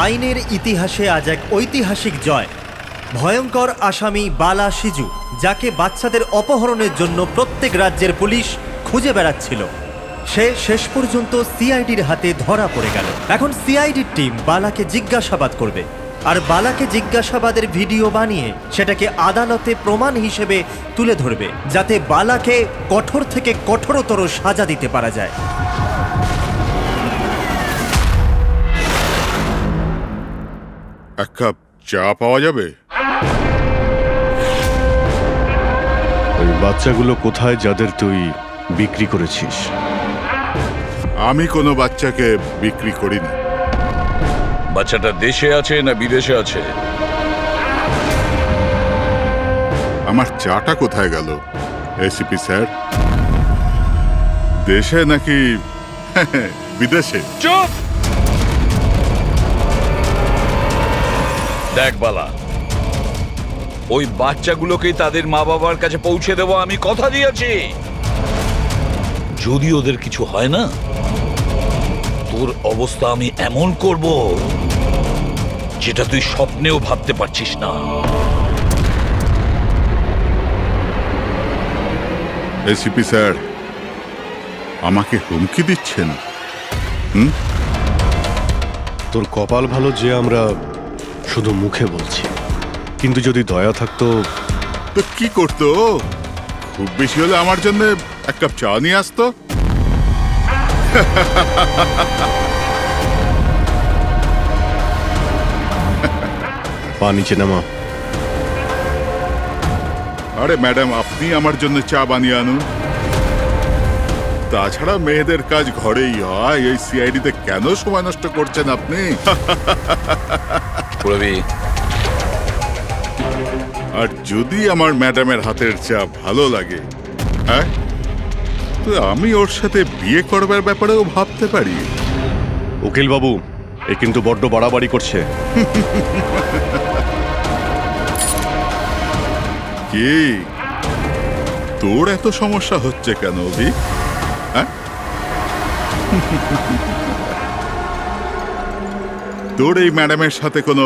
আইনের ইতিহাসে আজ এক ঐতিহাসিক জয়। ভয়ঙ্কর আসামি বালা সিজু, যাকে বাচ্চাদের অপহরণের জন্য প্রত্যেক রাজ্যের পুলিশ খুঁজে বেড়াচ্ছিল, সে শেষ পর্যন্ত সিআইডির হাতে ধরা পড়ে গেল। এখন সিআইডির টিম বালাকে জিজ্ঞাসাবাদ করবে, আর বালাকে জিজ্ঞাসাবাদের ভিডিও বানিয়ে সেটাকে আদালতে প্রমাণ হিসেবে তুলে ধরবে, যাতে বালাকে কঠোর থেকে কঠোরতর সাজা দিতে পারা যায়। এক কাপ চা পাওয়া যাবে? ওই বাচ্চাগুলো কোথায় যাদের তুই বিক্রি করেছিস? আমি কোনো বাচ্চাকে বিক্রি করিনি। বাচ্চাটা দেশে আছে না বিদেশে আছে? আমার চাটা কোথায় গেল এসিপি স্যার? দেশে নাকি বিদেশে? চুপ! দেখ বালা, ওই বাচ্চাগুলোকেই তাদের মা বাবার কাছে পৌঁছে দেবো, আমি কথা দিয়েছি। যদি ওদের কিছু হয় না, তোর অবস্থা আমি এমন করব যেটা তুই স্বপ্নেও ভাবতে পারছিস না। এসিপি স্যার আমাকে হুমকি দিচ্ছেন? তোর কপাল ভালো যে আমরা শুধু মুখে বলছি, কিন্তু যদি দয়া থাকতো। তো কি করতো? খুব বেশি হলে আমার জন্য এক কাপ চা নিয়ে আসতো। পা নিচে নামা। আরে ম্যাডাম, আপনি আমার জন্য চা বানিয়ে আনুন। তাছাড়া মেয়েদের কাজ ঘরেই হয়, এই সিআইডিতে কেন সময় নষ্ট করছেন আপনি? রবি, আর যদি আমার ম্যাডামের হাতের চা ভালো লাগে, হ্যাঁ, তো আমি ওর সাথে বিয়ে করবার ব্যাপারেও ভাবতে পারি। উকিল বাবু, এ কিন্তু বড্ড বাড়াবাড়ি করছে। কি তোর এত সমস্যা হচ্ছে কেন অভি? হ্যাঁ, তোর এই ম্যাডামের সাথে কোনো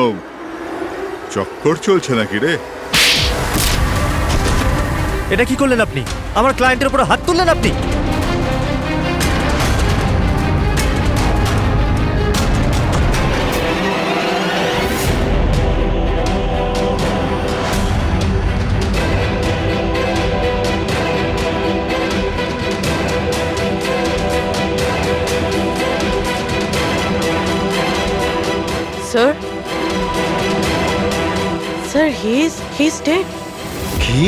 চক্কর চলছে নাকি রে? এটা কি করলেন আপনি? আমার ক্লায়েন্টের উপর হাত তুললেন আপনি। Sir? Sir, he's dead. কি?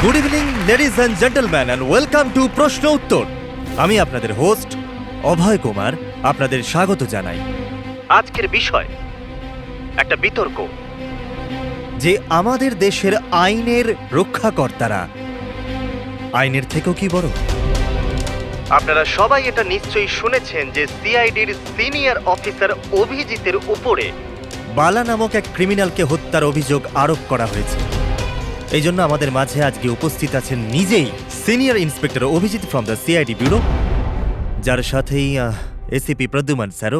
Good evening ladies and gentleman, and welcome to প্রশ্ন উত্তর। আমি আপনাদের হোস্ট অভয় কুমার আপনাদের স্বাগত জানাই। আজকের বিষয় একটা বিতর্ক, যে আমাদের দেশের আইনের রক্ষাকর্তারা আইনের থেকেও কি বড়। আপনারা সবাই এটা নিশ্চয়ই শুনেছেন যে সিআইডির সিনিয়র অফিসার অভিজিতের উপরে বালা নামক এক ক্রিমিনালকে হত্যার অভিযোগ আরোপ করা হয়েছে। এই জন্য আমাদের মাঝে আজকে উপস্থিত আছেন নিজেই senior inspector Abhijit from the CID bureau, যার সাথেই এসিপি প্রদ্যুমান স্যারও,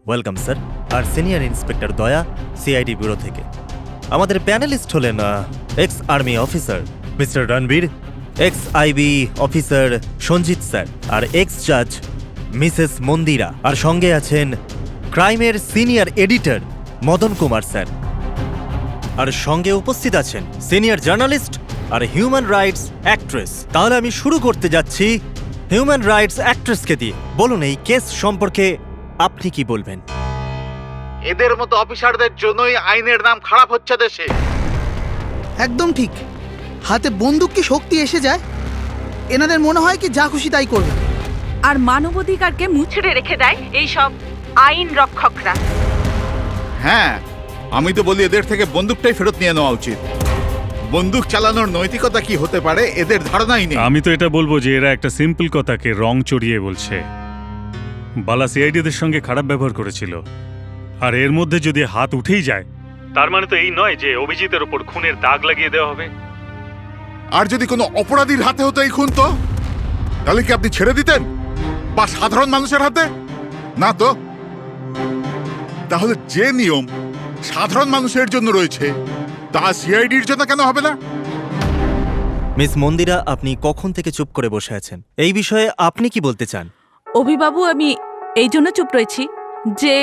ওয়েলকাম স্যার, আর senior inspector Daya CID bureau থেকে। আমাদের প্যানেলিস্ট হলেন ex army officer mister Ranbir, ex IB officer Sanjit sir, আর এক্স জাজ মিসেস মন্দিরা, আর সঙ্গে আছেন ক্রাইমের senior editor Madan Kumar sir, আর সঙ্গে উপস্থিত আছেন সিনিয়র জার্নালিস্ট আর হিউম্যান রাইটস অ্যাক্ট্রেস। তাহলে আমি শুরু করতে যাচ্ছি হিউম্যান রাইটস অ্যাক্ট্রেসকে দিয়ে। বলুন, এই কেস সম্পর্কে আপনি কি বলবেন? এদের মতো অফিসারদের জন্যই আইনের নাম খারাপ হচ্ছে দেশে। একদম ঠিক। হাতে বন্দুক কি শক্তি এসে যায়? এনাদের মনে হয় কি যা খুশি তাই করবে, আর মানবাধিকারকে মুচড়ে রেখে দেয় এই সব আইন রক্ষকরা। হ্যাঁ, আমি তো বলি এদের থেকে বন্দুকটাই ফেরত নিয়ে নেওয়া উচিত। বন্দুক চালানোর নৈতিকতা কি হতে পারে এদের ধারণাই নেই। আমি তো এটা বলবো যে এরা একটা সিম্পল কথাকে রং চড়িয়ে বলছে। বালা সিআইডিদের সঙ্গে খারাপ ব্যবহার করেছিল, আর এর মধ্যে যদি হাত উঠেই যায়, তার মানে তো এই নয় যে অভিজিতের ওপর খুনের দাগ লাগিয়ে দেওয়া হবে। আর যদি কোনো অপরাধীর হাতে হতো এই খুন, তো তাহলে কি আপনি ছেড়ে দিতেন, বা সাধারণ মানুষের হাতে? না তো। তাহলে যে নিয়ম সাধারণ মানুষের জন্য রয়েছে তা সিআইডির জন্য কেন হবে না? মিস মন্দিরা, আপনি কখন থেকে চুপ করে বসে আছেন? এই বিষয়ে আপনি কি বলতে চান? অভিবাবু, আমি এই জন্য চুপ রয়েছি যে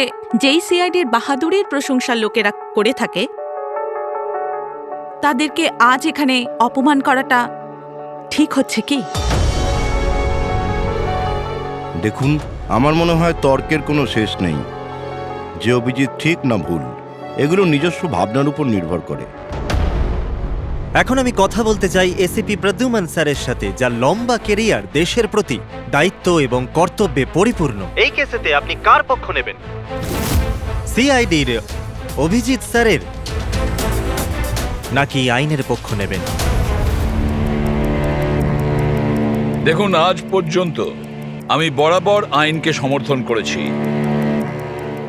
যেই সিআইডির বাহাদুরির প্রশংসা লোকেরা করে থাকে, তাদেরকে আজ এখানে অপমান করাটা ঠিক হচ্ছে কি? দেখুন, আমার মনে হয় তর্কের কোনো শেষ নেই। যে অভিজিৎ ঠিক না ভুল, এগুলো নিজস্ব ভাবনার উপর নির্ভর করে। এখন আমি কথা বলতে চাই এসিপি প্রদ্যুম্ন স্যারের সাথে, যার লম্বা কেরিয়ার দেশের প্রতি দায়িত্ব এবং কর্তব্যে পরিপূর্ণ। এই কেসেতে আপনি কার পক্ষ নেবেন? সিআইডির অভিজিৎ স্যারের, নাকি আইনের পক্ষ নেবেন? দেখুন, আজ পর্যন্ত আমি বরাবর আইনকে সমর্থন করেছি,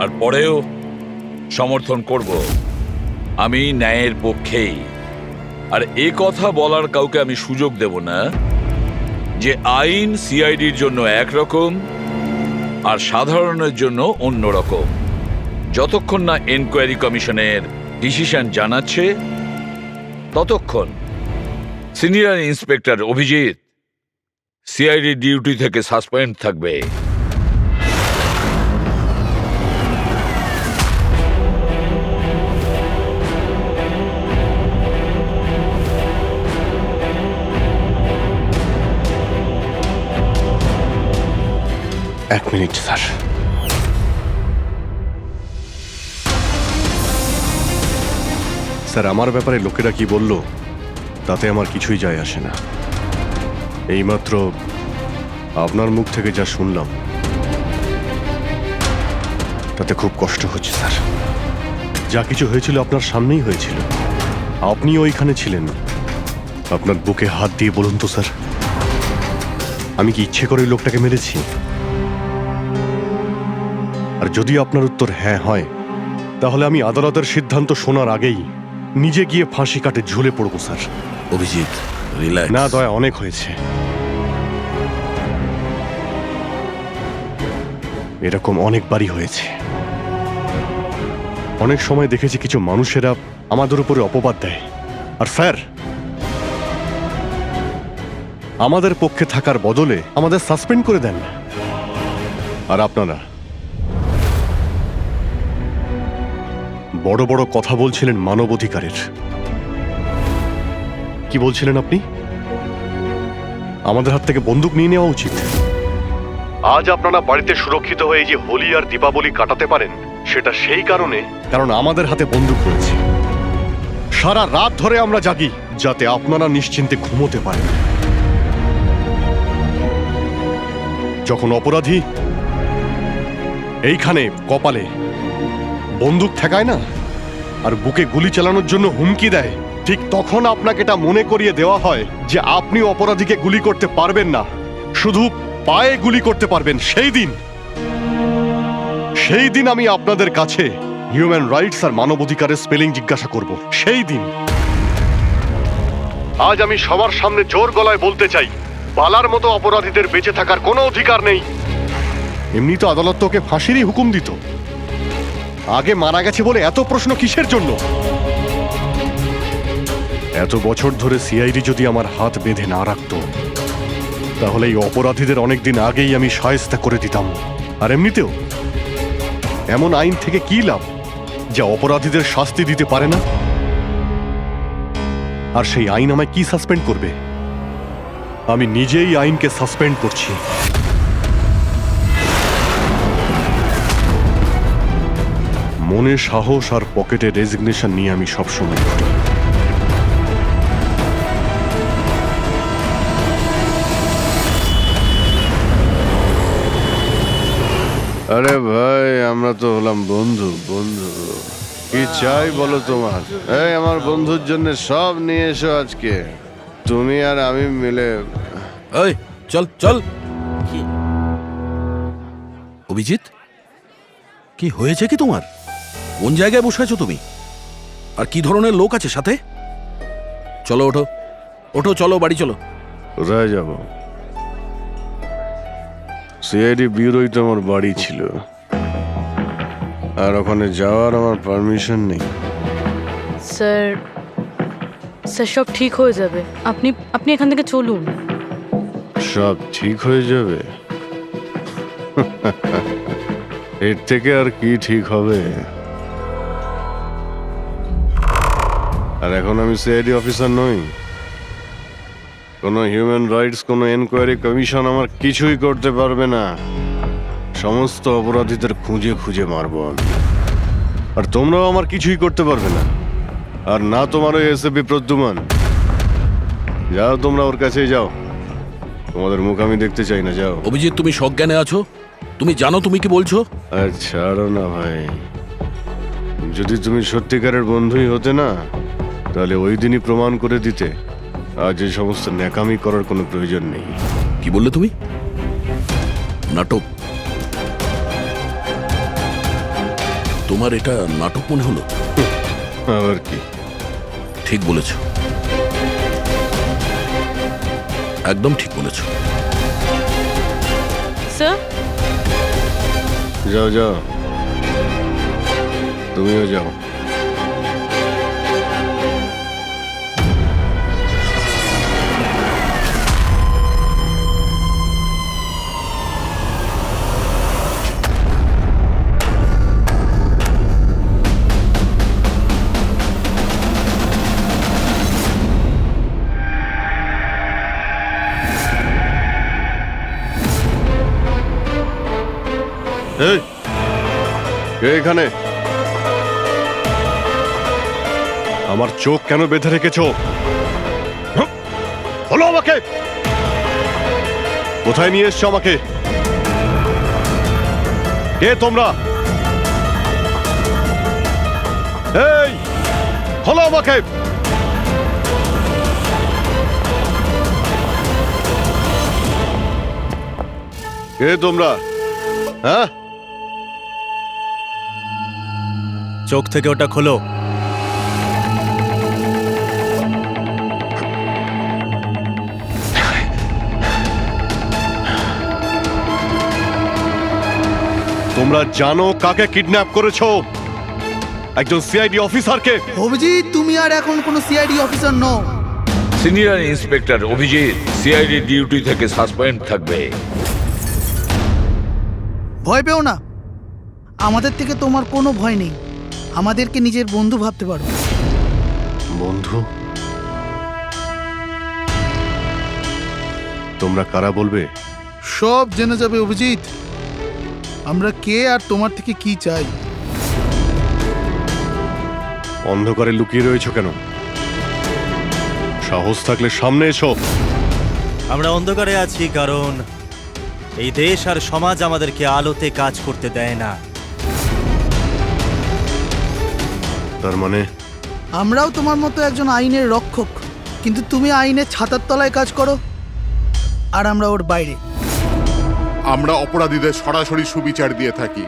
আর পরেও সমর্থন করব। আমি ন্যায়ের পক্ষেই। আর এ কথা বলার কাউকে আমি সুযোগ দেব না যে আইন সিআইডির জন্য একরকম আর সাধারণের জন্য অন্যরকম। যতক্ষণ না এনকোয়ারি কমিশনের ডিসিশন জানাচ্ছে, ততক্ষণ senior inspector Abhijit CID duty থেকে সাসপেন্ড থাকবে। এক মিনিট স্যার। স্যার, আমার ব্যাপারে লোকেরা কি বলল তাতে আমার কিছুই যায় আসে না। এইমাত্র আপনার মুখ থেকে যা শুনলাম তাতে খুব কষ্ট হচ্ছে স্যার। যা কিছু হয়েছিল আপনার সামনেই হয়েছিল, আপনি ওইখানে ছিলেন। আপনার বুকে হাত দিয়ে বলুন তো স্যার, আমি কি ইচ্ছে করে ওই লোকটাকে মেরেছি? আর যদি আপনার উত্তর হ্যাঁ হয়, তাহলে আমি আদালতের সিদ্ধান্ত শোনার আগেই নিজে গিয়ে ফাঁসি কাটে ঝুলে পড়বো স্যার। অভিজিৎ, রিল্যাক্স। না দয়া, অনেক হয়েছে। এরকম অনেকবারই হয়েছে। অনেক সময় দেখেছি কিছু মানুষেরা আমাদের উপরে অপবাদ দেয়, আর স্যার আমাদের পক্ষে থাকার বদলে আমাদের সাসপেন্ড করে দেন। আর আপনারা বড় বড় কথা বলছিলেন মানবাধিকারের। কি বলছিলেন আপনি? আমাদের হাত থেকে বন্দুক নিয়ে নেওয়া উচিত। আজ আপনারা বাড়িতে সুরক্ষিত হয়ে যে হোলি আর দীপাবলি কাটাতে পারেন, সেটা সেই কারণে কারণ আমাদের হাতে বন্দুক রয়েছে। সারা রাত ধরে আমরা জাগি যাতে আপনারা নিশ্চিন্তে ঘুমোতে পারেন। যখন অপরাধী এইখানে কপালে বন্দুক ঠেকায় না আর বুকে গুলি চালানোর জন্য হুমকি দেয়, ঠিক তখন আপনাকে এটা মনে করিয়ে দেওয়া হয় যে আপনি অপরাধীকে গুলি করতে পারবেন না, শুধু পায়ে গুলি করতে পারবেন। সেই দিন আমি আপনাদের কাছে হিউম্যান রাইটস আর মানবাধিকারের স্পেলিং জিজ্ঞাসা করব। সেই দিন। আজ আমি সবার সামনে জোর গলায় বলতে চাই, বালার মতো অপরাধীদের বেঁচে থাকার কোনো অধিকার নেই। এমনি তো আদালত তোকে ফাঁসিরই হুকুম দিত। আগে মারা গেছে বলে এত প্রশ্ন কিসের জন্য? এত বছর ধরে সিআইডি যদি আমার হাত বেঁধে না রাখতো, তাহলে এই অপরাধীদের অনেকদিন আগেই আমি শায়েস্তা করে দিতাম। আর এমনিতেও এমন আইন থেকে কি লাভ যা অপরাধীদের শাস্তি দিতে পারে না? আর সেই আইন আমায় কি সাসপেন্ড করবে? আমি নিজেই আইনকে সাসপেন্ড করছি। মনে সাহস আর পকেটে রেজিগনেশন নিয়ে আমি সবসময় করি। আরে ভাই, আমরা তো হলাম বন্ধু। কি চাই বলো তোমার? এই আমার বন্ধুর জন্য সব নিয়ে এসো আজকে, তুমি আর আমি মিলে। এই চল চল। অভিজিৎ, কি হয়েছে কি তোমার? কোন জায়গায় বসে আছো তুমি? আর কি ধরনের লোক আছে সাথে? চলো ওঠো, ওঠো, চলো বাড়ি চলো। কোথায় যাব? সিআইডি ব্যুরোই তো আমার বাড়ি ছিল, আর ওখানে যাওয়ার আমার পারমিশন নেই। স্যার স্যার সব ঠিক হয়ে যাবে, আপনি আপনি এখান থেকে চলুন। সব ঠিক হয়ে যাবে? এর থেকে আর কি ঠিক হবে? আর এখন আমি সিআইডি অফিসার নই। কোনো হিউম্যান রাইটস, কোনো এনকোয়ারি কমিশন আমার কিছুই করতে পারবে না। সমস্ত অপরাধীদের খুঁজে খুঁজে মারবো আমি, আর তোমরাও আমার কিছুই করতে পারবে না। আর না তোমার ওই এসএপি প্রদ্যুমান। যাও, তোমরা ওর কাছেই যাও, তোমাদের মুখ আমি দেখতে চাই না, যাও। অভিজিৎ, তুমি সজ্ঞানে আছো? তুমি জানো তুমি কি বলছো? আর ছাড়ো না ভাই, যদি তুমি সত্যিকারের বন্ধুই হতে না, তাহলে ওই দিনই প্রমাণ করে দিতে আজ এই সমস্ত ন্যাকামি করার কোনো প্রয়োজন নেই। কি বললে তুমি? নাটক? তোমার এটা নাটক মনে হলো? আবার কি? ঠিক বলেছ, একদম ঠিক বলেছ। স্যার যাও যাও, তুমিও যাও। এই, কে এখানে? আমার চোখ কেন বেঁধে রেখেছো? বলো আমাকে, কোথায় নিয়ে এসছো আমাকে? কে তোমরা? এই, বলো আমাকে। কে তোমরা? হ্যাঁ, চোখ থেকে ওটা খোলো। তোমরা জানো কাকে কিডন্যাপ করেছো? একজন সিআইডি অফিসারকে। অভিজিৎ, তুমি আর এখন কোনো সিআইডি অফিসার নও। Senior inspector Abhijit CID duty থেকে সাসপেন্ড থাকবে। ভয় পেও না, আমাদের থেকে তোমার কোনো ভয় নেই। আমাদেরকে নিজের বন্ধু ভাবতে পারো। বন্ধু? তোমরা কারা বলবে? সব জেনে যাবে অভিজিৎ, আমরা কে আর তোমার থেকে কি চাই। অন্ধকারে লুকিয়ে রয়েছো কেন? সাহস থাকলে সামনে এসো। আমরা অন্ধকারে আছি কারণ এই দেশ আর সমাজ আমাদেরকে আলোতে কাজ করতে দেয় না। তার মানে আমরাও তোমার মতো একজন আইনের রক্ষক, কিন্তু তুমি আইনের ছাতার তলায় কাজ করো আর আমরা ওর বাইরে। আমরা অপরাধীদের সরাসরি সুবিচার দিয়ে থাকি,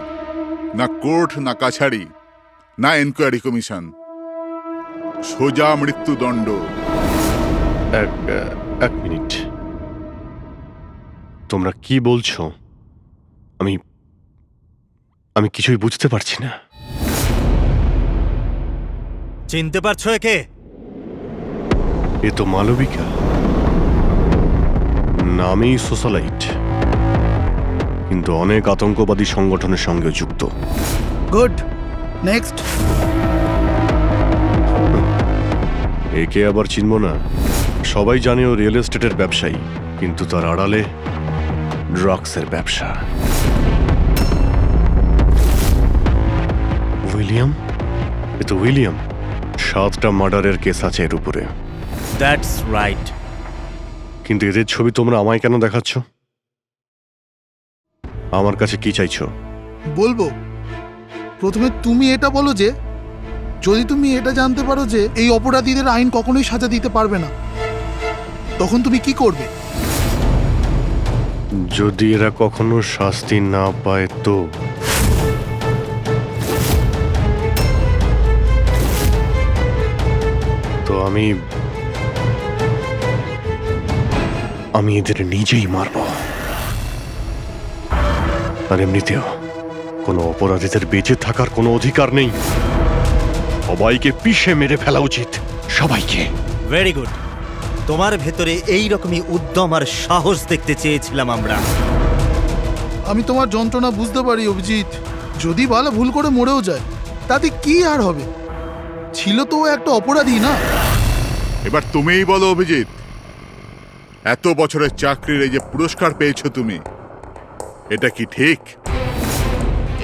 না কোর্ট, না কাছারি, না এনকোয়ারি কমিশন, সোজা মৃত্যুদণ্ড। এক মিনিট, তোমরা কি বলছো? আমি কিছুই বুঝতে পারছি না। চিনতে পারছো একে? এ তো মালবিকা, নামেই সোশ্যালাইট, কিন্তু অনেক আতঙ্কবাদী সংগঠনের সঙ্গে যুক্ত। Good, next. একে আবার চিনব না? সবাই জানে ও রিয়েল এস্টেটের ব্যবসায়ী, কিন্তু তার আড়ালে ড্রাগসের ব্যবসা। উইলিয়াম? এ তো উইলিয়াম। 7টা মার্ডারের কেস আছে এর উপরে। That's right. কিন্তু এদের ছবি তোমরা আমায় কেন দেখাচ্ছ? আমার কাছে কি চাইছো? বলবো, প্রথমে তুমি এটা বলো যে যদি তুমি এটা জানতে পারো যে এই অপরাধীদের আইন কখনোই সাজা দিতে পারবে না, তখন তুমি কি করবে? যদি এরা কখনো শাস্তি না পায় তো আমি আমি এদের নিজেই মারব। আর এমনিতেও কোনো অপরাধীদের বেঁচে থাকার কোনো অধিকার নেই। সবাইকে পিষে মেরে ফেলা উচিত, সবাইকে। Very good. তোমার ভেতরে এই রকমই উদ্যম আর সাহস দেখতে চেয়েছিলাম আমরা। আমি তোমার যন্ত্রণা বুঝতে পারি অভিজিৎ। যদি বালা ভুল করে মরেও যায় তাতে কি আর হবে? ছিল তো ও একটা অপরাধী, না? এবার তুমিই বলো অভিজিৎ, এত বছরের চাকরির এই যে পুরস্কার পেয়েছো তুমি, এটা কি ঠিক?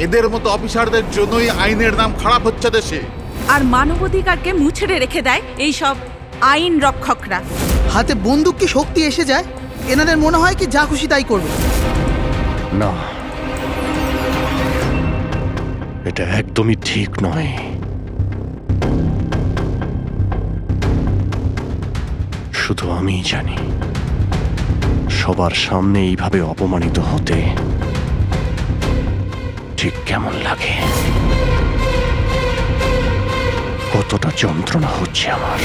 এদের মতো অফিসারদের জন্যই আইনের নাম খারাপ হচ্ছে দেশে। আর মানবাধিকারকে মুছড়ে রেখে দেয় এই সব আইন রক্ষকরা। হাতে বন্দুক কি শক্তি এসে যায়? এনাদের মনে হয় কি যা খুশি তাই করবে? না, এটা একদমই ঠিক নয়। শুধু আমিই জানি সবার সামনে এইভাবে অপমানিত হতে ঠিক কেমন লাগে, কতটা যন্ত্রণা হচ্ছে আমার।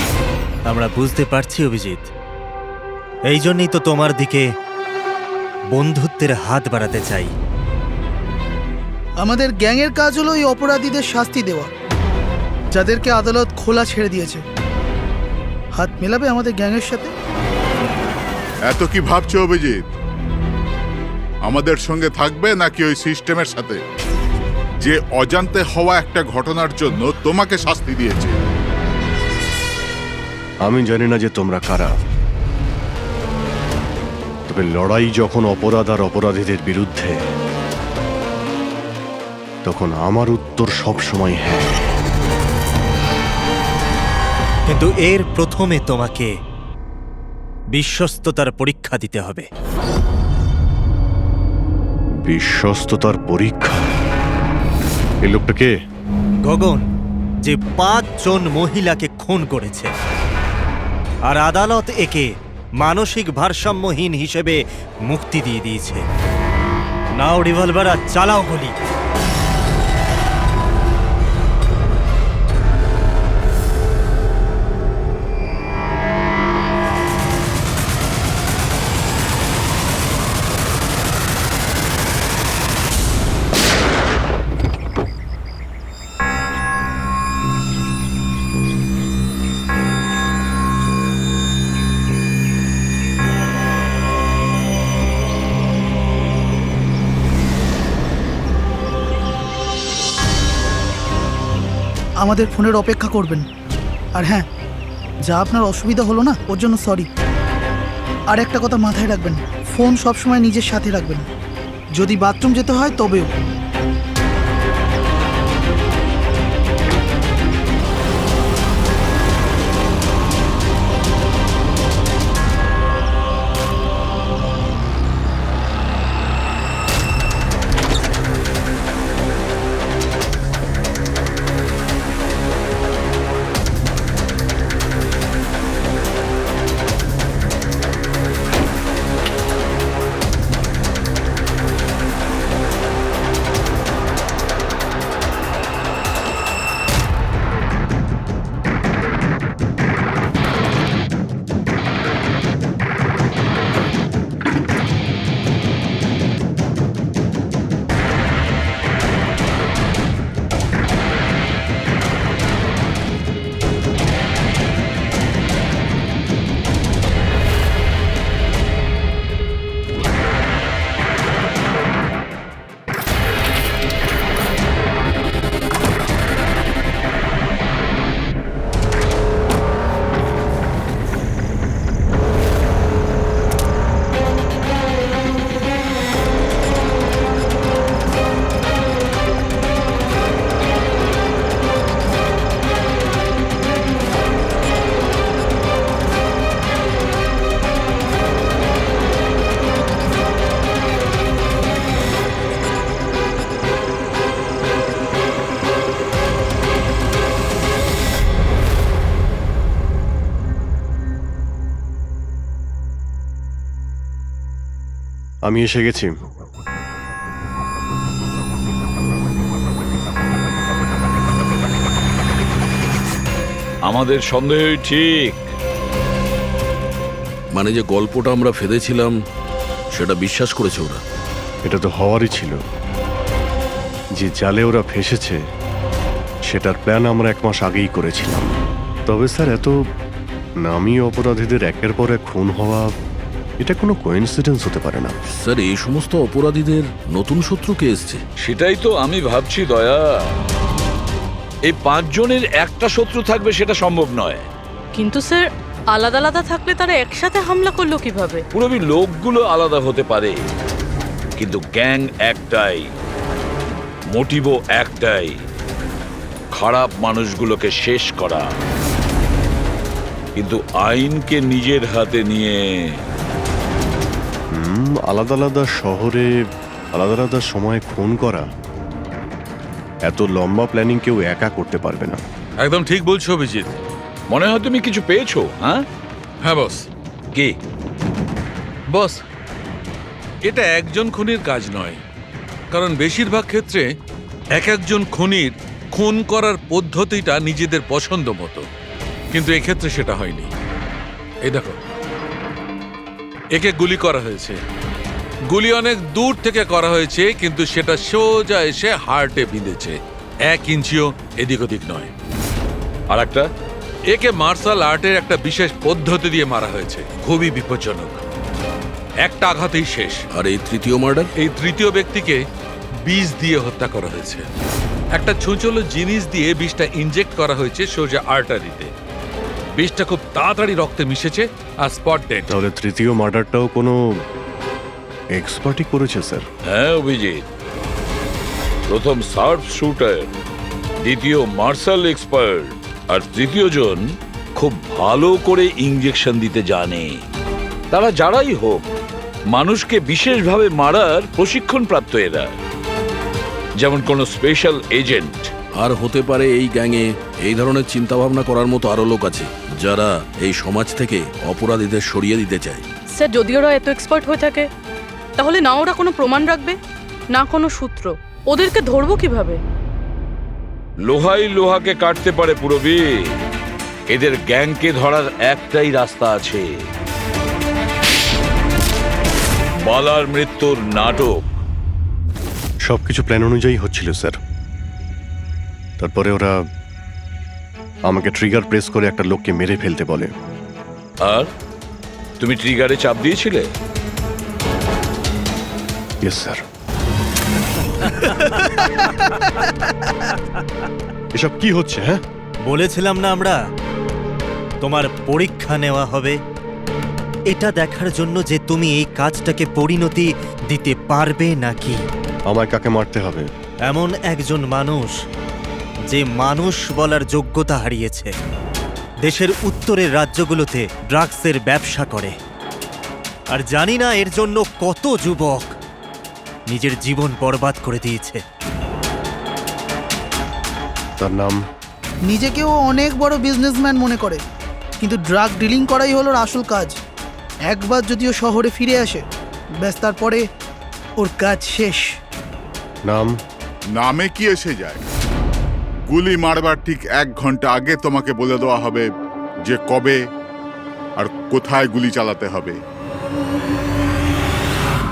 আমরা বুঝতে পারছি অভিজিৎ, এই জন্যই তো তোমার দিকে বন্ধুত্বের হাত বাড়াতে চাই। আমাদের গ্যাংয়ের কাজ হলো এই অপরাধীদের শাস্তি দেওয়া, যাদেরকে আদালত খোলা ছেড়ে দিয়েছে। হাত মেলাবে আমাদের গ্যাংয়ের সাথে? এত কি ভাবছো অভিজিৎ? আমাদের সঙ্গে থাকবে নাকি ওই সিস্টেমের সাথে, যে অজান্তে হওয়া একটা ঘটনার জন্য তোমাকে শাস্তি দিয়েছে? আমি জানি না যে তোমরা কারা, তবে লড়াই যখন অপরাধ আর অপরাধীদের বিরুদ্ধে, তখন আমার উত্তর সবসময় হ্যাঁ। কিন্তু এর প্রথমে তোমাকে বিশ্বস্ততার পরীক্ষা দিতে হবে। বিশ্বস্ততার পরীক্ষা? এই লোকটাকে? গগন, যে 5 জন মহিলাকে খুন করেছে, আর আদালত একে মানসিক ভারসাম্যহীন হিসেবে মুক্তি দিয়ে দিয়েছে। নাও রিভলভার আর চালাও গুলি। আমাদের ফোনের অপেক্ষা করবেন। আর হ্যাঁ, যা আপনার অসুবিধা হলো না, ওর জন্য সরি। আর একটা কথা মাথায় রাখবেন, ফোন সবসময় নিজের সাথে রাখবেন। যদি বাথরুম যেতে হয় তবেও। আমি এসে গেছি। আমাদের সন্দেহই ঠিক। মানে যে গল্পটা আমরা ফেলেছিলাম সেটা বিশ্বাস করেছে ওরা। এটা তো হওয়ারই ছিল। যে জালে ওরা ফেসেছে সেটার প্ল্যান আমরা 1 মাস আগেই করেছিলাম। তবে স্যার, এত নামী অপরাধীদের একের পর এক খুন হওয়া, এটা কোনো কোইন্সিডেন্স হতে পারে না। স্যার, এই সমস্ত অপরাধীদের নতুন শত্রু কে এসছে? সেটাই তো আমি ভাবছি দয়া। এই 5 জনের একটা শত্রু থাকবে সেটা সম্ভব নয়। কিন্তু স্যার, আলাদা আলাদা থাকলে তারা একসাথে হামলা করলো কিভাবে? পুরোপুরি লোকগুলো আলাদা হতে পারে, কিন্তু গ্যাং একটাই, মোটিভও একটাই, খারাপ মানুষগুলোকে শেষ করা। কিন্তু আইনকে নিজের হাতে নিয়ে আলাদা আলাদা শহরে আলাদা আলাদা সময় খুন করা, এত লম্বা প্ল্যানিং কেউ একা করতে পারবে না। একদম ঠিক বলছো অভিজিৎ। মনে হয় তুমি কিছু পেয়েছো। হ্যাঁ বস। কি বস? এটা একজন খুনির কাজ নয়, কারণ বেশিরভাগ ক্ষেত্রে একজন খুনির খুন করার পদ্ধতিটা নিজেদের পছন্দ মতো, কিন্তু এক্ষেত্রে সেটা হয়নি। এই দেখো, একে গুলি করা হয়েছে, গুলি অনেক দূর থেকে করা হয়েছে, কিন্তু সেটা সোজা এসে হার্টে বিঁধেছে, 1 ইঞ্চিও এদিক ওদিক নয়। আর একটা, একে মার্শাল আর্টের একটা বিশেষ পদ্ধতি দিয়ে মারা হয়েছে, খুবই বিপজ্জনক। একটা আঘাতেই শেষ। আর এই তৃতীয় মার্ডার? এই তৃতীয় ব্যক্তিকে বিষ দিয়ে হত্যা করা হয়েছে। একটা ছুঁচলো জিনিস দিয়ে বিষটা ইনজেক্ট করা হয়েছে সোজা আর্টারিতে। বিষটা খুব তাড়াতাড়ি রক্তে মিশেছে আর স্পট ডেড। তাহলে তৃতীয় মার্ডারটাও কোনো এক্সপার্টই করেছে স্যার? হ্যাঁ অভিজিৎ, প্রথম শার্প শুটার, দ্বিতীয় মার্শাল এক্সপার্ট, আর তৃতীয় জন খুব ভালো করে ইঞ্জেকশন দিতে জানে। তারা যারাই হোক, মানুষকে বিশেষভাবে মারার প্রশিক্ষণ প্রাপ্ত এরা, যেমন কোনো স্পেশাল এজেন্ট। আর হতে পারে এই গ্যাংয়ে এই ধরনের চিন্তা ভাবনা করার মতো আরো লোক আছে, যারা এই সমাজ থেকে অপরাধীদের সরিয়ে দিতে চায়। স্যার, যদি ওরা এত এক্সপার্ট হয়ে থাকে, তাহলে না ওরা কোনো প্রমাণ রাখবে, না কোনো সূত্র। ওদেরকে ধরবো কিভাবে? লোহাই লোহাকে কাটতে পারে পুরবী। এদের গ্যাংকে ধরার একটাই রাস্তা আছে, বালার মৃত্যুর নাটক। সবকিছু প্ল্যান অনুযায়ী হচ্ছিল স্যার। তারপরে ওরা আমাকে ট্রিগার প্রেস করে একটা লোককে মেরে ফেলতে বলে। আর তুমি ট্রিগারে চাপ দিয়েছিলে? Yes sir. এসব কি হচ্ছে? হ্যাঁ, বলেছিলাম না আমরা, তোমার পরীক্ষা নেওয়া হবে এটা দেখার জন্য যে তুমি এই কাজটাকে পরিণতি দিতে পারবে নাকি। আমায় কাকে মারতে হবে? এমন একজন মানুষ যে মানুষ বলার যোগ্যতা হারিয়েছে, দেশের উত্তরের রাজ্যগুলোতে ড্রাগসের ব্যবসা করে, আর জানি না এর জন্য কত যুবক নিজের জীবন বরবাদ করে দিয়েছে। তার নাম? নিজেকেও অনেক বড় বিজনেসম্যান মনে করে, কিন্তু ড্রাগ ডিলিং করাই হলো ওর আসল কাজ। একবার যদিও শহরে ফিরে আসে, ব্যাস তারপরে ওর কাজ শেষ। নাম? নামে কি এসে যায়? গুলি মারবার ঠিক 1 ঘন্টা আগে তোমাকে বলে দেওয়া হবে যে কবে আর কোথায় গুলি চালাতে হবে।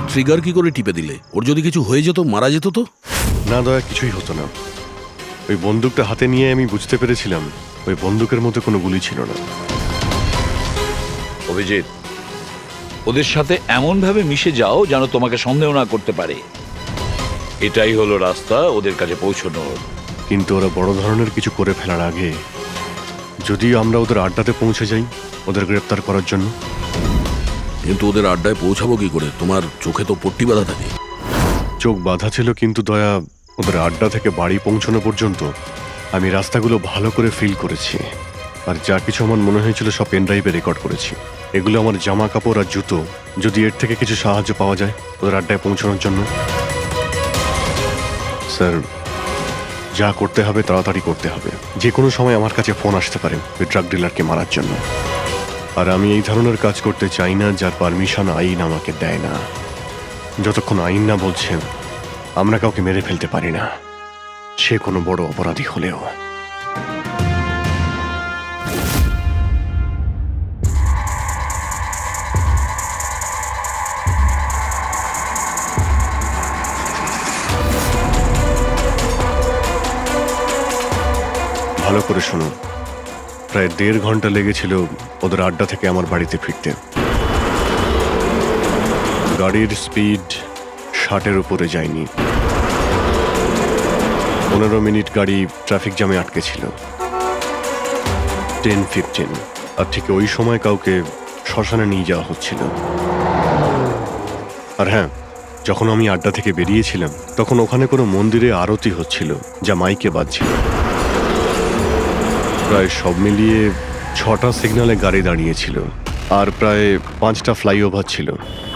ট্রিগার কি করে টিপে দিলে? ওর যদি কিছু হয়ে যেত, মারা যেত তো? না দয়া, কিছুই হতো না। ওই বন্দুকটা হাতে নিয়ে আমি বুঝতে পেরেছিলাম ওই বন্দুকের মধ্যে কোনো গুলি ছিল না। অভিজিৎ, ওদের সাথে এমন ভাবে মিশে যাও যেন তোমাকে সন্দেহ না করতে পারে। এটাই হলো রাস্তা ওদের কাছে পৌঁছানোর। কিন্তু ওরা বড় ধরনের কিছু করে ফেলার আগে যদি আমরা ওদের আড্ডাতে পৌঁছে যাই ওদের গ্রেপ্তার করার জন্য। কিন্তু ওদের আড্ডায় পৌঁছাবো কি করে? তোমার চোখে তো পট্টি বাঁধা থাকে। চোখ বাঁধা ছিল, কিন্তু দয়া, ওদের আড্ডা থেকে বাড়ি পৌঁছানো পর্যন্ত আমি রাস্তাগুলো ভালো করে ফিল করেছি। আর যা কিছু আমার মনে হয়েছিল সব পেন ড্রাইভে রেকর্ড করেছি। এগুলো আমার জামা কাপড় আর জুতো। যদি এর থেকে কিছু সাহায্য পাওয়া যায় ওদের আড্ডায় পৌঁছানোর জন্য। স্যার, যা করতে হবে তাড়াতাড়ি করতে হবে। যে কোনো সময় আমার কাছে ফোন আসতে পারে ওই ড্রাগ ডিলারকে মারার জন্য। আর আমি এই ধরনের কাজ করতে চাই না যার পারমিশন আইন আমাকে দেয় না। যতক্ষণ আইন না বলছেন আমরা কাউকে মেরে ফেলতে পারি না, সে কোনো বড় অপরাধী হলেও। ভালো করে শোনো, প্রায় 1.5 ঘন্টা লেগেছিল ওদের আড্ডা থেকে আমার বাড়িতে ফিরতে। গাড়ির স্পিড 60-এর উপরে যায়নি। 15 মিনিট গাড়ি ট্রাফিক জ্যামে আটকে ছিল। 10-15, আর ঠিক ওই সময় কাউকে শ্মশানে নিয়ে যাওয়া হচ্ছিল। আর হ্যাঁ, যখন আমি আড্ডা থেকে বেরিয়েছিলাম তখন ওখানে কোনো মন্দিরে আরতি হচ্ছিল, যা মাইকে বাজছিল। প্রায় সব মিলিয়ে 6টা সিগন্যালে গাড়ি দাঁড়িয়েছিল, আর প্রায় 5টা ফ্লাইওভার ছিল।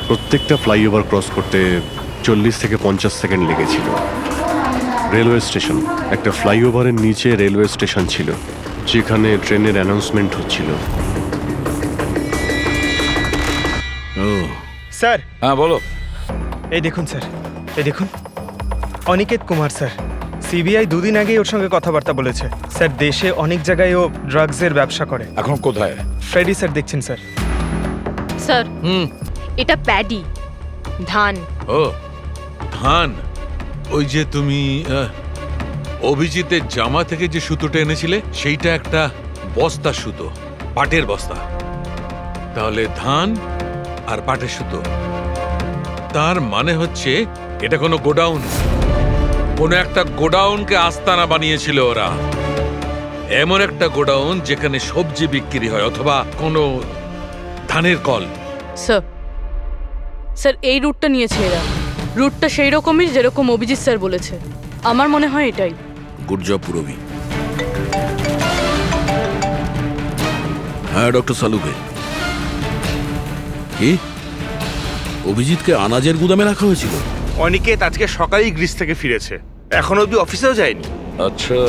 প্রত্যেকটা ফ্লাইওভার ক্রস করতে 40 থেকে 50 সেকেন্ড লেগেছিল। রেলওয়ে স্টেশন, একটা ফ্লাইওভারের নিচে রেলওয়ে স্টেশন ছিল, যেখানে ট্রেনের অ্যানাউন্সমেন্ট হচ্ছিল। ও স্যার, হ্যাঁ বলো। এই দেখুন স্যার, এই দেখুন, অনিকেত কুমার স্যার। সিবিআই 2 দিন আগেই ওর সঙ্গে কথাবার্তা বলেছে। স্যার, দেশে অনেক জায়গায় ও ড্রাগসের ব্যবসা করে। এখন কোথায়? ফ্রেডি স্যার দেখছেন স্যার। স্যার, এটা প্যাডি, ধান। ও ধান, ওই যে তুমি অভিজিতের জামা থেকে যে সুতোটা এনেছিলে সেইটা একটা বস্তা সুতো, পাটের বস্তা। তাহলে ধান আর পাটের সুতো, তার মানে হচ্ছে এটা কোনো গোডাউন, কোনো একটা গোডাউনকে আস্তানা বানিয়েছিল ওরা। এমন একটা গোডাউন যেখানে সবজি বিক্রি হয়, অথবা কোনো ধানের কল। স্যার, স্যার এই রুটটা নিয়েছে এরা। রুটটা সেই রকমই যেরকম অভিজিৎ স্যার বলেছে। আমার মনে হয় এটাই। গুড জব পুরবি। হ্যাঁ ডক্টর সালুকে, কি অভিজিৎকে আনাজের গুদামে রাখা হয়েছিল? অনিকেত আজকে সকালেই গ্রিস থেকে ফিরেছে, এখন অব্দি অফিসেও যায়নি। আচ্ছা,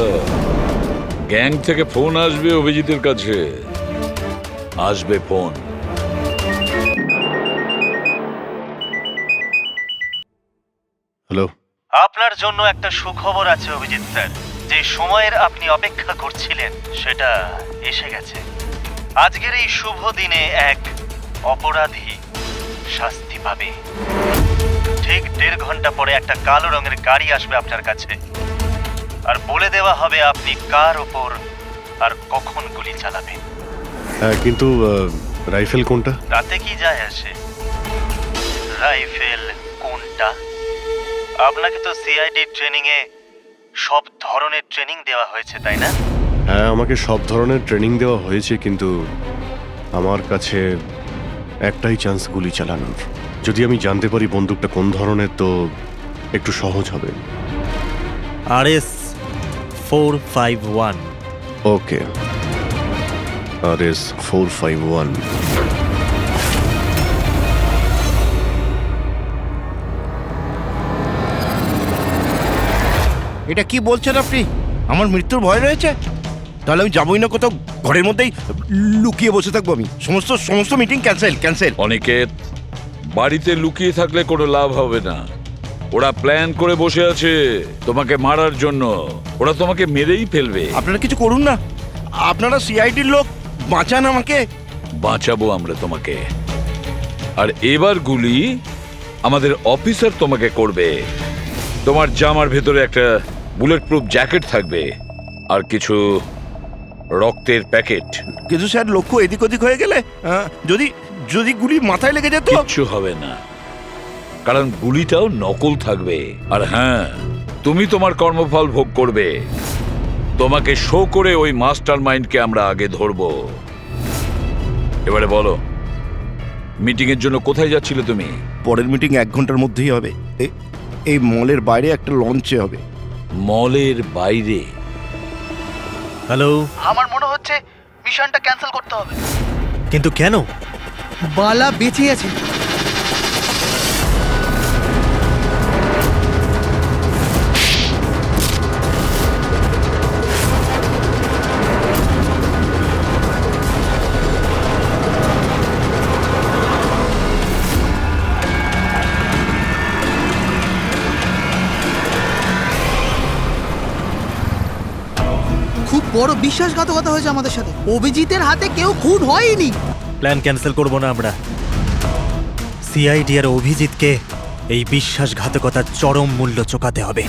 গ্যাং থেকে ফোন আসবে অভিজিতের কাছে, আসবে ফোন। হ্যালো, আপনার জন্য একটা সুখবর আছে অভিজিৎ স্যার। যে সময়ের আপনি অপেক্ষা করছিলেন সেটা এসে গেছে। আজকের এই শুভ দিনে এক অপরাধী শাস্তি পাবে। ঠিক 1.5 ঘন্টা পরে একটা কালো রঙের গাড়ি আসবে আপনার কাছে, আর বলে দেওয়া হবে আপনি কার ওপর আর কখন গুলি চালাবেন। হ্যাঁ, কিন্তু রাইফেল কোনটা? তাতে কি যায় আসে রাইফেল কোনটা? আপনাকে তো সিআইডি ট্রেনিং এ সব ধরনের ট্রেনিং দেওয়া হয়েছে, তাই না? হ্যাঁ, আমাকে সব ধরনের ট্রেনিং দেওয়া হয়েছে, কিন্তু আমার কাছে একটাই চান্স গুলি চালানোর। যদি আমি জানতে পারি বন্দুকটা কোন ধরনের, তো একটু সহজ হবে। RS 451। ওকে, RS 451। এটা কি বলছেন আপনি? আমার মৃত্যুর ভয় রয়েছে? তাহলে আমি যাবই না কোথাও, ঘরের মধ্যেই লুকিয়ে বসে থাকবো আমি। সমস্ত মিটিং ক্যান্সেল। অনিকেত, বাড়িতে লুকিয়ে থাকলে কোনো লাভ হবে না। ওরা প্ল্যান করে বসে আছে তোমাকে মারার জন্য। ওরা তোমাকে মেরেই ফেলবে। আপনারা কিছু করুন না, আপনারা সিআইডির লোক, বাঁচান আমাকে। বাঁচাবো আমরা তোমাকে। আর এবার গুলি আমাদের অফিসার তোমাকে করবে। তোমার জামার ভেতরে একটা বুলেট প্রুফ জ্যাকেট থাকবে, আর কিছু রক্তের প্যাকেট। কিন্তু স্যার, লক্ষ্য এদিক ওদিক হয়ে গেলে, যদি গুলি মাথায় লেগে যেত? কিচ্ছু হবে না, কারণ গুলিটাও নকল থাকবে। আর হ্যাঁ, তুমি তোমার কর্মফল ভোগ করবে। তোমাকে শো করে ওই মাস্টার মাইন্ডকে আমরা আগে ধরবো। এবারে বলো, মিটিং এর জন্য কোথায় যাচ্ছিলে তুমি? পরের মিটিং 1 ঘন্টার মধ্যেই হবে। এই মলের বাইরে একটা লঞ্চে হবে। মলের বাইরে? হ্যালো, আমার মনে হচ্ছে মিশনটা ক্যান্সেল করতে হবে। কিন্তু কেন? বালা বেঁচে আছে। খুব বড় বিশ্বাসঘাতকতা হয়েছে আমাদের সাথে। অভিজিতের হাতে কেউ খুন হয়নি। প্ল্যান ক্যান্সেল করব না আমরা। সিআইডি আর অভিজিৎকে এই বিশ্বাসঘাতকতার চরম মূল্য চোকাতে হবে।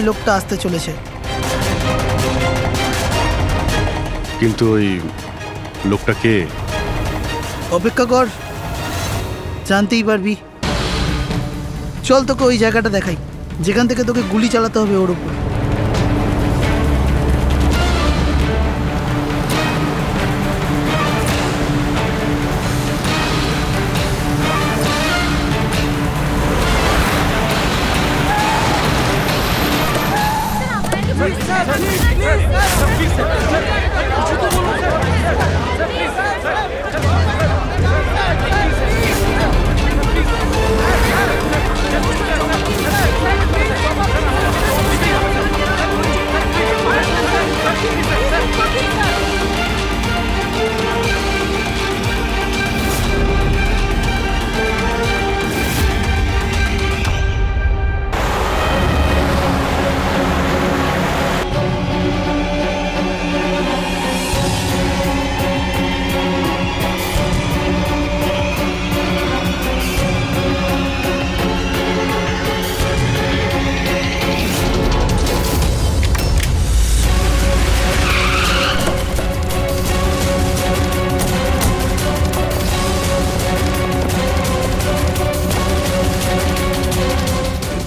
লোকটা আসতে চলেছে। কিন্তু ওই লোকটা কে? অপেক্ষা কর, জানতেই পারবি। চল তোকে ওই জায়গাটা দেখাই যেখান থেকে তোকে গুলি চালাতে হবে ওর উপর।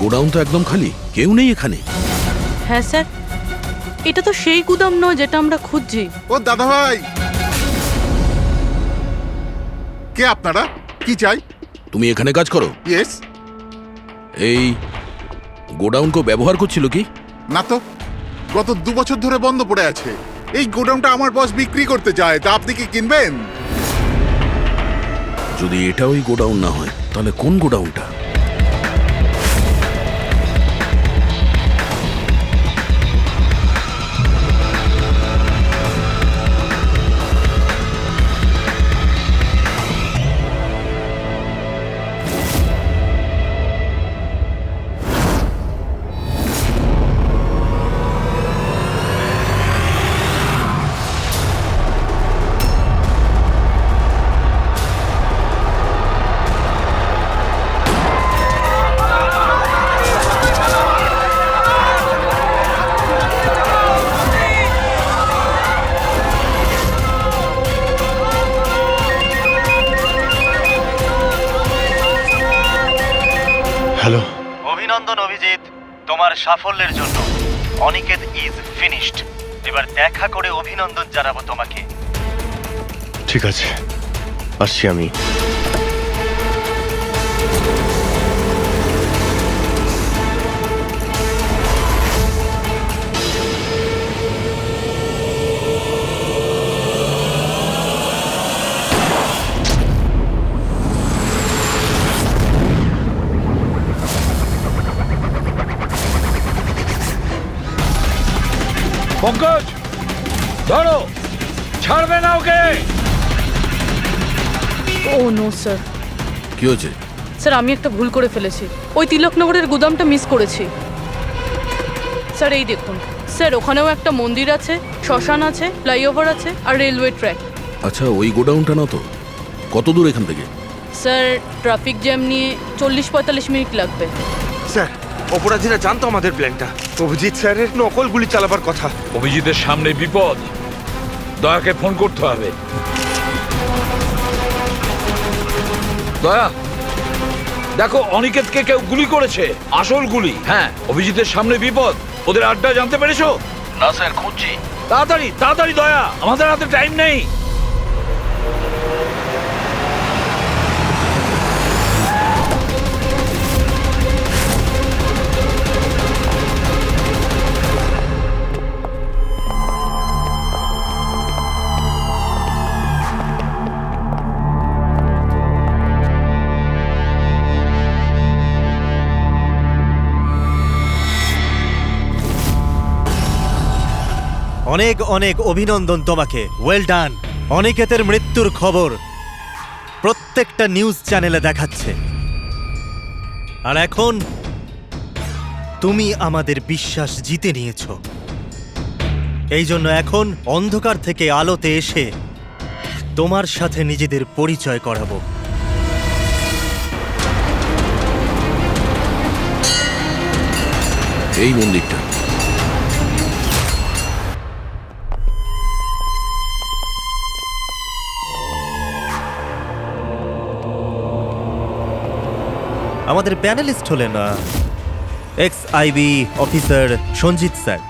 গোডাউন তো একদম খালি, কেউ নেই এখানে। হ্যাঁ স্যার, এটা তো সেই গুদাম নয় যেটা আমরা খুঁজছি। ও দাদা ভাই, কে আপনারা? কি চাই? তুমি এখানে কাজ করো? ইয়েস। এই গোডাউন কেউ ব্যবহার করছিল কি? না তো, গত 2 বছর ধরে বন্ধ পড়ে আছে। এই গোডাউনটা আমার বস বিক্রি করতে চায়, তা আপনি কি কিনবেন? যদি এটা ওই গোডাউন না হয় তাহলে কোন গোডাউনটা? হ্যালো। অভিনন্দন অভিজিৎ, তোমার সাফল্যের জন্য। Aniket is finished. এবার দেখা করে অভিনন্দন জানাবো তোমাকে। ঠিক আছে, আসছি আমি। পঙ্কজ, ধরো, ছাড়বে না ওকে। ও নো স্যার। কি হয়েছে? স্যার আমি একটা ভুল করে ফেলেছি, ওই তিলকনগরের গুদামটা মিস করেছি। স্যার এই দেখুন স্যার, ওখানেও একটা মন্দির আছে, শ্মশান আছে, ফ্লাইওভার আছে আর রেলওয়ে ট্র্যাক। আচ্ছা, ওই গোডাউনটা না তো? কত দূর এখান থেকে? স্যার ট্রাফিক জ্যাম নিয়ে 40-45 মিনিট লাগবে। স্যার, অপরাধীরা জানতো আমাদের প্ল্যানটা। অভিজিৎ স্যারের নকল গুলি চালাবার কথা। অভিজিতের সামনে বিপদ, দয়াকে ফোন করতে হবে। দয়া, দেখো অনিকেতকে কেউ গুলি করেছে, আসল গুলি। হ্যাঁ, অভিজিতের সামনে বিপদ। ওদের আড্ডা জানতে পেরেছো? না স্যার, খুঁজছি। তাড়াতাড়ি তাড়াতাড়ি দয়া, আমাদের হাতে টাইম নেই। অনেক অনেক অভিনন্দন তোমাকে। Well done. অনিকেতের মৃত্যুর খবর প্রত্যেকটা নিউজ চ্যানেলে দেখাচ্ছে, আর এখন তুমি আমাদের বিশ্বাস জিতে নিয়েছো। এই জন্য এখন অন্ধকার থেকে আলোতে এসে তোমার সাথে নিজেদের পরিচয় করাবো। এই মন্দিরটা আমাদের প্যানেলিস্ট হলেন ex IB officer Sanjit sir,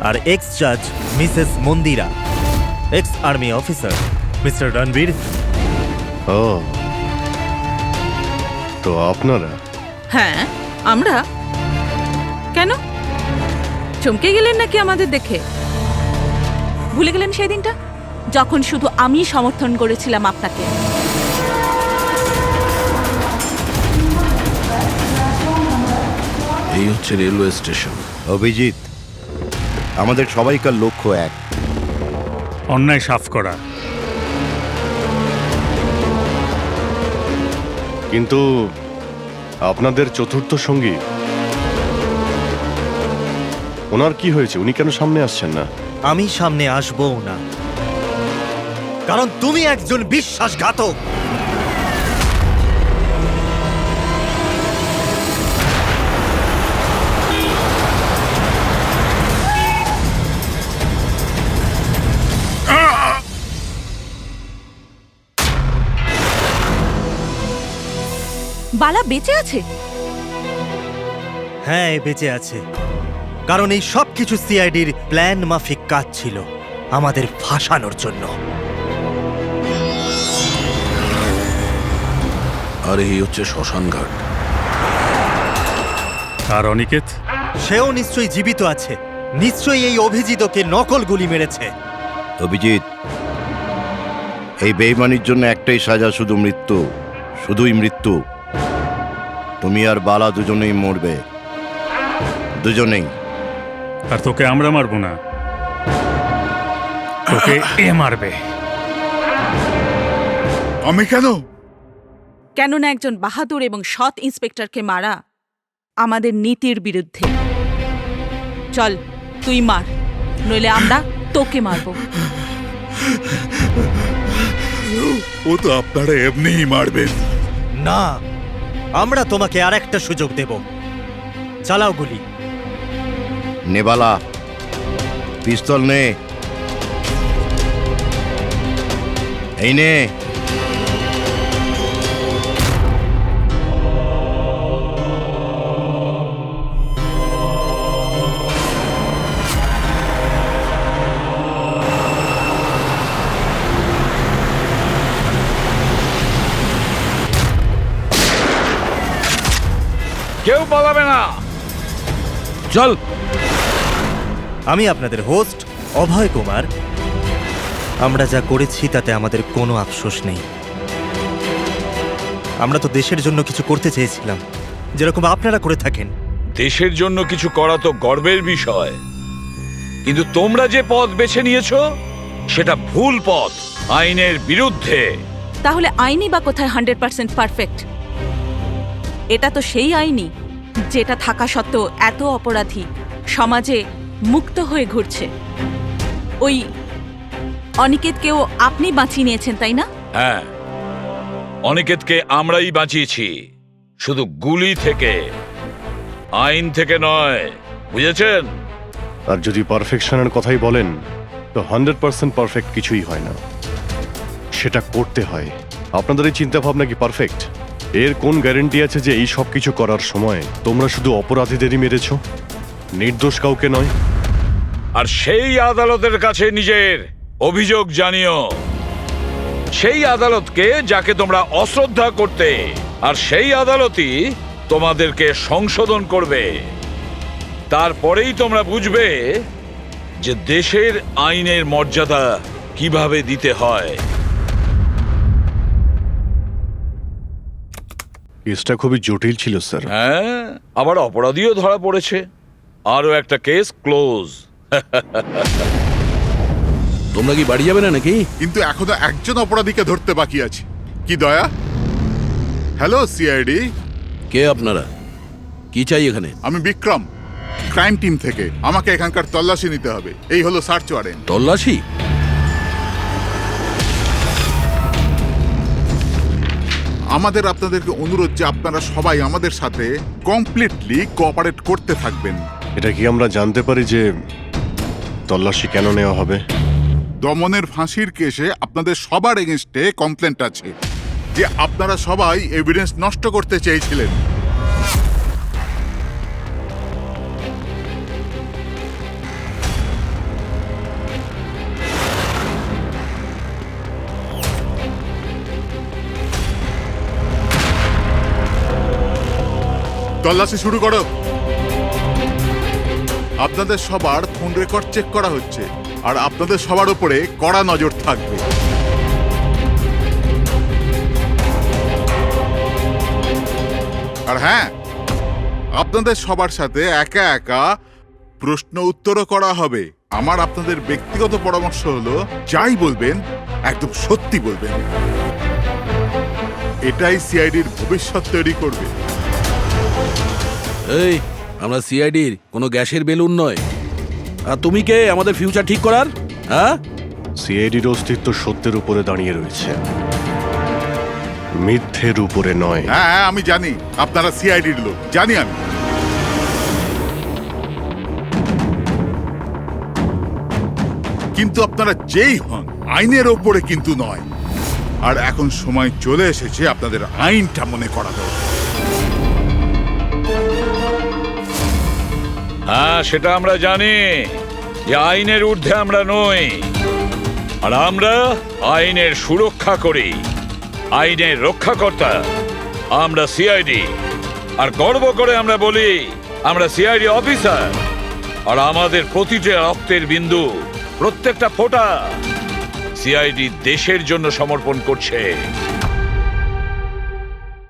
আর এক্স জাজ Mrs Mandira, ex army officer mister Ranbir. ও, তো আপনারা? হ্যাঁ, আমরা। কেন চমকে গেলেন নাকি আমাদের দেখে? ভুলে গেলেন সেই দিনটা যখন শুধু আমি সমর্থন করেছিলাম আপনাকে? এই হচ্ছে রেলওয়ে স্টেশন। অভিজিৎ, আমাদের সবাইকার লক্ষ্য এক, অন্যায় সাফ করা। কিন্তু আপনাদের চতুর্থ সঙ্গী, ওনার কি হয়েছে? উনি কেন সামনে আসছেন না? আমি সামনে আসবো না, কারণ তুমি একজন বিশ্বাসঘাতক। বালা বেঁচে আছে? হ্যাঁ, বেঁচে আছে, কারণ এই সব কিছু সিআইডির প্ল্যান মাফিক কাজ ছিল আমাদের ফাঁসানোর জন্য। আর এই হচ্ছে শ্মশান ঘাট। আর অনিকেত? সেও নিশ্চয়ই জীবিত আছে, নিশ্চয়ই এই অভিজিৎকে নকল গুলি মেরেছে। অভিজিৎ, এই বেইমানির জন্য একটাই সাজা, শুধু মৃত্যু, শুধুই মৃত্যু। তুমি আর বালা দুজনেই মরবে, দুজনেই। আর তোকে আমরা মারবো না, তোকে এ মারবে। আমি কেন? কেননা একজন বাহাদুর এবং সৎ ইন্সপেক্টরকে মারা আমাদের নীতির বিরুদ্ধে। চল, তুই মার, নইলে আমরা তোকে মারবো। ও তো আপনারা এমনিই মারবেন। না, আমরা তোমাকে আর একটা সুযোগ দেব। চালাও গুলি। নেবালা, পিস্তল নে। এই নে। কেউ পালাবে না, চল। আমি আপনাদের হোস্ট অভয় কুমার। আমরা যা করেছি তাতে আমাদের কোনো আফসোস নেই। আমরা তো দেশের জন্য কিছু করতে চেয়েছিলাম, যেরকম আপনারা করে থাকেন। দেশের জন্য কিছু করা তো গর্বের বিষয়, কিন্তু তোমরা যে পথ বেছে নিয়েছো সেটা ভুল পথ, আইনের বিরুদ্ধে। তাহলে আইনই বা কোথায় 100% পারফেক্ট? এটা তো সেই আইনই যেটা থাকা সত্ত্বেও এত অপরাধী সমাজে মুক্ত হয়ে ঘুরছে। ওই অনিকেতকেও আপনি বাঁচিয়ে নিয়েছেন, তাই না? হ্যাঁ, অনিকেতকে আমরাই বাঁচিয়েছি, শুধু গুলি থেকে, আইন থেকে নয়, বুঝেছেন? আর যদি পারফেকশনের কথাই বলেন, তো 100% পারফেক্ট কিছুই হয় না, সেটা করতে হয়। আপনাদের এই চিন্তা ভাবনা কি পারফেক্ট? এর কোন গ্যারেন্টি আছে যে এই সব কিছু করার সময় তোমরা শুধু অপরাধীদেরই মেরেছ, নির্দোষ কাউকে নয়? আর সেই আদালতের কাছে নিজের অভিযোগ জানিও, সেই আদালতকে যাকে তোমরা অশ্রদ্ধা করতে, আর সেই আদালতই তোমাদেরকে সংশোধন করবে। তারপরেই তোমরা বুঝবে যে দেশের আইনের মর্যাদা কিভাবে দিতে হয়। কেসটা খুবই জটিল ছিল স্যার। হ্যাঁ, আবার অপরাধীও ধরা পড়েছে, আরো একটা কেস ক্লোজ। তোমরা কি বাড়ি যাবে না নাকি? কিন্তু এখনো একজন অপরাধীকে ধরতে বাকি আছে। কি দয়া? Hello CID. কে আপনারা? কি চাই এখানে? আমি বিক্রম, ক্রাইম টিম থেকে। আমাকে এখানকার তল্লাশি নিতে হবে। এই হলো সার্চ ওয়ারেন্ট। তল্লাশি? আমাদের আপনাদেরকে অনুরোধ যে আপনারা সবাই আমাদের সাথে কমপ্লিটলি কোঅপারেট করতে থাকবেন। এটা কি আমরা জানতে পারি যে তল্লাশি কেন নেওয়া হবে? দমনের ফাঁসির কেসে আপনাদের সবার এগেনস্টে কমপ্লেন্ট আছে। যে আপনারা সবাই এভিডেন্স নষ্ট করতে চেয়েছিলেন। তল্লাশি শুরু করো। আপনাদের সবার ফোন রেকর্ড চেক করা হচ্ছে, আর আপনাদের সবার উপরে কড়া নজর থাকবে। আর হ্যাঁ, আপনাদের সবার সাথে একা একা প্রশ্ন উত্তরও করা হবে। আমার আপনাদের ব্যক্তিগত পরামর্শ হলো, যাই বলবেন একদম সত্যি বলবেন। এটাই সিআইডির ভবিষ্যৎ তৈরি করবে। এই আমরা সিআইডির কোনো গ্যাসের বেলুন নয়। আর তুমি কে আমাদের ফিউচার ঠিক করার? হ্যাঁ, সিআইডির অস্তিত্ব সত্যের উপরে দাঁড়িয়ে রয়েছে, মিথ্যের উপরে নয়। হ্যাঁ হ্যাঁ, আমি জানি আপনারা সিআইডির লোক, জানি আমি। কিন্তু আপনারা যেই হন, আইনের ওপরে কিন্তু নয়। আর এখন সময় চলে এসেছে আপনাদের আইনটা মনে করা দরকার। হ্যাঁ, সেটা আমরা জানি যে আইনের ঊর্ধ্বে আমরা নই, আর আমরা আইনের সুরক্ষা করি, আইনের রক্ষাকর্তা। আমরা সিআইডি, আর গর্ব করে আমরা বলি আমরা সিআইডি অফিসার। আর আমাদের প্রতিটা রক্তের বিন্দু, প্রত্যেকটা ফোঁটা সিআইডি দেশের জন্য সমর্পণ করছে।